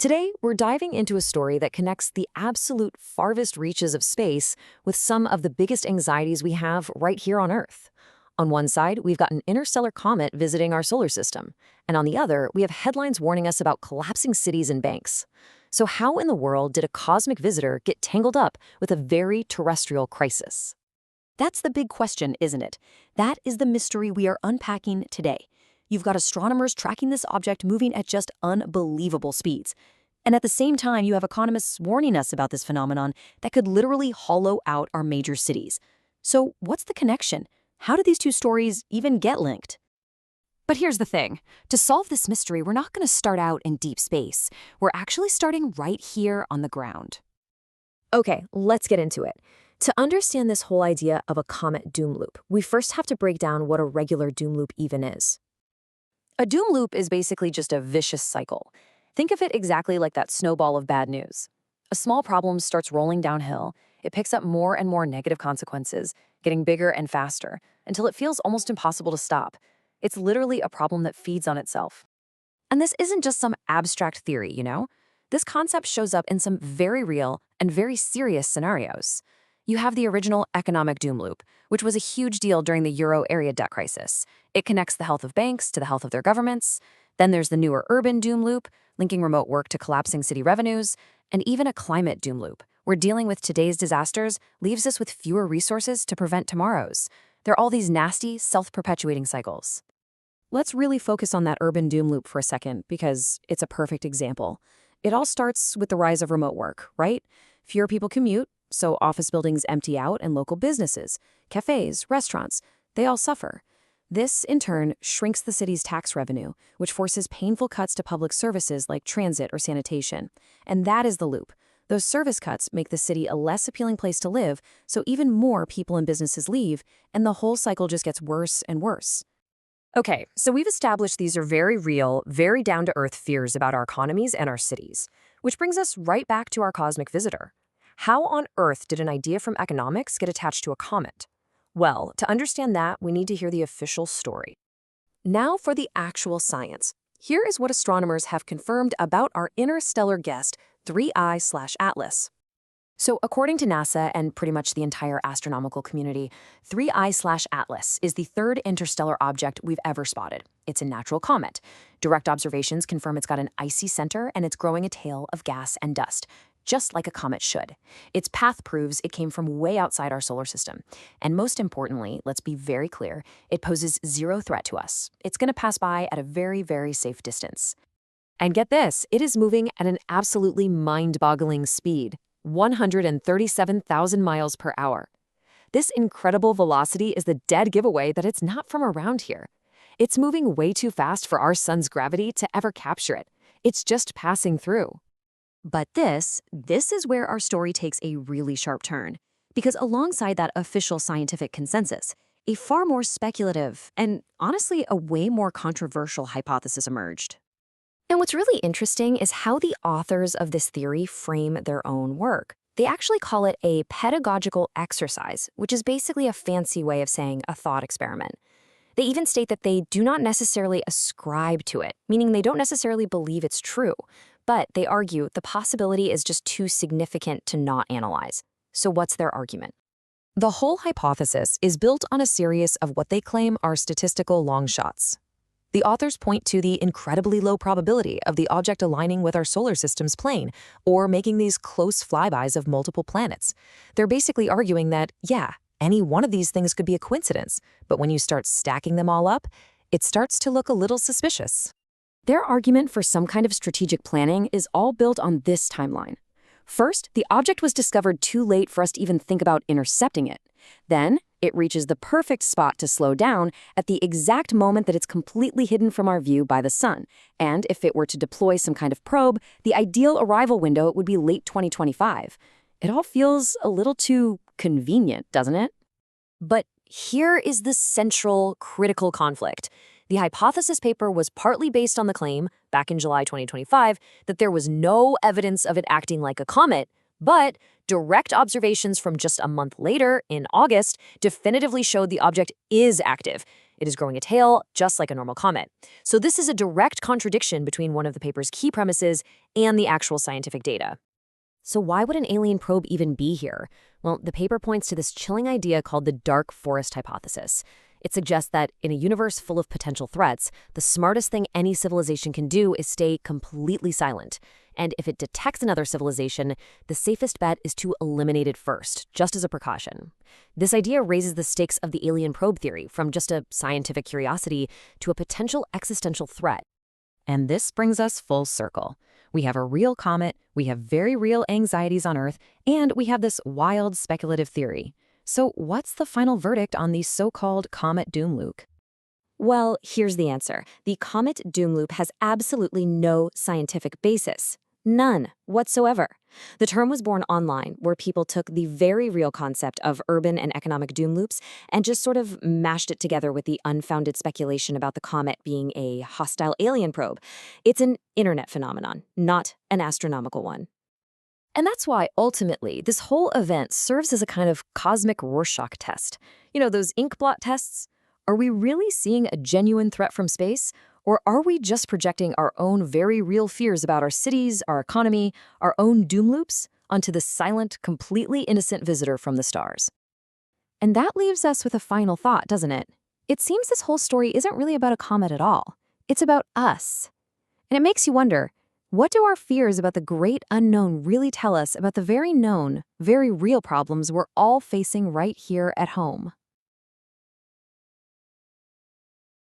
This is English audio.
Today, we're diving into a story that connects the absolute farthest reaches of space with some of the biggest anxieties we have right here on Earth. On one side, we've got an interstellar comet visiting our solar system, and on the other, we have headlines warning us about collapsing cities and banks. So how in the world did a cosmic visitor get tangled up with a very terrestrial crisis? That's the big question, isn't it? That is the mystery we are unpacking today. You've got astronomers tracking this object moving at just unbelievable speeds. And at the same time, you have economists warning us about this phenomenon that could literally hollow out our major cities. So what's the connection? How do these two stories even get linked? But here's the thing. To solve this mystery, we're not going to start out in deep space. We're actually starting right here on the ground. Okay, let's get into it. To understand this whole idea of a comet doom loop, we first have to break down what a regular doom loop even is. A doom loop is basically just a vicious cycle. Think of it exactly like that snowball of bad news. A small problem starts rolling downhill. It picks up more and more negative consequences, getting bigger and faster, until it feels almost impossible to stop. It's literally a problem that feeds on itself. And this isn't just some abstract theory, you know? This concept shows up in some very real and very serious scenarios. You have the original economic doom loop, which was a huge deal during the euro area debt crisis. It connects the health of banks to the health of their governments. Then there's the newer urban doom loop, linking remote work to collapsing city revenues, and even a climate doom loop, where dealing with today's disasters leaves us with fewer resources to prevent tomorrow's. There are all these nasty, self-perpetuating cycles. Let's really focus on that urban doom loop for a second, because it's a perfect example. It all starts with the rise of remote work, right? Fewer people commute, so office buildings empty out and local businesses, cafes, restaurants, they all suffer. This, in turn, shrinks the city's tax revenue, which forces painful cuts to public services like transit or sanitation. And that is the loop. Those service cuts make the city a less appealing place to live, so even more people and businesses leave, and the whole cycle just gets worse and worse. Okay, so we've established these are very real, very down-to-earth fears about our economies and our cities, which brings us right back to our cosmic visitor. How on earth did an idea from economics get attached to a comet? Well, to understand that, we need to hear the official story. Now for the actual science. Here is what astronomers have confirmed about our interstellar guest, 3I/Atlas. So according to NASA and pretty much the entire astronomical community, 3I/Atlas is the third interstellar object we've ever spotted. It's a natural comet. Direct observations confirm it's got an icy center and it's growing a tail of gas and dust, just like a comet should. Its path proves it came from way outside our solar system. And most importantly, let's be very clear, it poses zero threat to us. It's going to pass by at a very, very safe distance. And get this, it is moving at an absolutely mind-boggling speed, 137,000 miles per hour. This incredible velocity is the dead giveaway that it's not from around here. It's moving way too fast for our sun's gravity to ever capture it. It's just passing through. But this is where our story takes a really sharp turn. Because alongside that official scientific consensus, a far more speculative and honestly a way more controversial hypothesis emerged. And what's really interesting is how the authors of this theory frame their own work. They actually call it a pedagogical exercise, which is basically a fancy way of saying a thought experiment. They even state that they do not necessarily ascribe to it, meaning they don't necessarily believe it's true. But they argue the possibility is just too significant to not analyze. So what's their argument? The whole hypothesis is built on a series of what they claim are statistical long shots. The authors point to the incredibly low probability of the object aligning with our solar system's plane or making these close flybys of multiple planets. They're basically arguing that, yeah, any one of these things could be a coincidence, but when you start stacking them all up, it starts to look a little suspicious. Their argument for some kind of strategic planning is all built on this timeline. First, the object was discovered too late for us to even think about intercepting it. Then, it reaches the perfect spot to slow down at the exact moment that it's completely hidden from our view by the sun. And if it were to deploy some kind of probe, the ideal arrival window would be late 2025. It all feels a little too convenient, doesn't it? But here is the central, critical conflict. The hypothesis paper was partly based on the claim, back in July 2025, that there was no evidence of it acting like a comet, but direct observations from just a month later, in August, definitively showed the object is active. It is growing a tail, just like a normal comet. So this is a direct contradiction between one of the paper's key premises and the actual scientific data. So why would an alien probe even be here? Well, the paper points to this chilling idea called the dark forest hypothesis. It suggests that in a universe full of potential threats, the smartest thing any civilization can do is stay completely silent. And if it detects another civilization, the safest bet is to eliminate it first, just as a precaution. This idea raises the stakes of the alien probe theory from just a scientific curiosity to a potential existential threat. And this brings us full circle. We have a real comet, we have very real anxieties on Earth, and we have this wild speculative theory. So what's the final verdict on the so-called comet doom loop? Well, here's the answer. The comet doom loop has absolutely no scientific basis. None whatsoever. The term was born online, where people took the very real concept of urban and economic doom loops and just sort of mashed it together with the unfounded speculation about the comet being a hostile alien probe. It's an internet phenomenon, not an astronomical one. And that's why, ultimately, this whole event serves as a kind of cosmic Rorschach test. You know, those ink blot tests? Are we really seeing a genuine threat from space? Or are we just projecting our own very real fears about our cities, our economy, our own doom loops onto the silent, completely innocent visitor from the stars? And that leaves us with a final thought, doesn't it? It seems this whole story isn't really about a comet at all. It's about us. And it makes you wonder, what do our fears about the great unknown really tell us about the very known, very real problems we're all facing right here at home?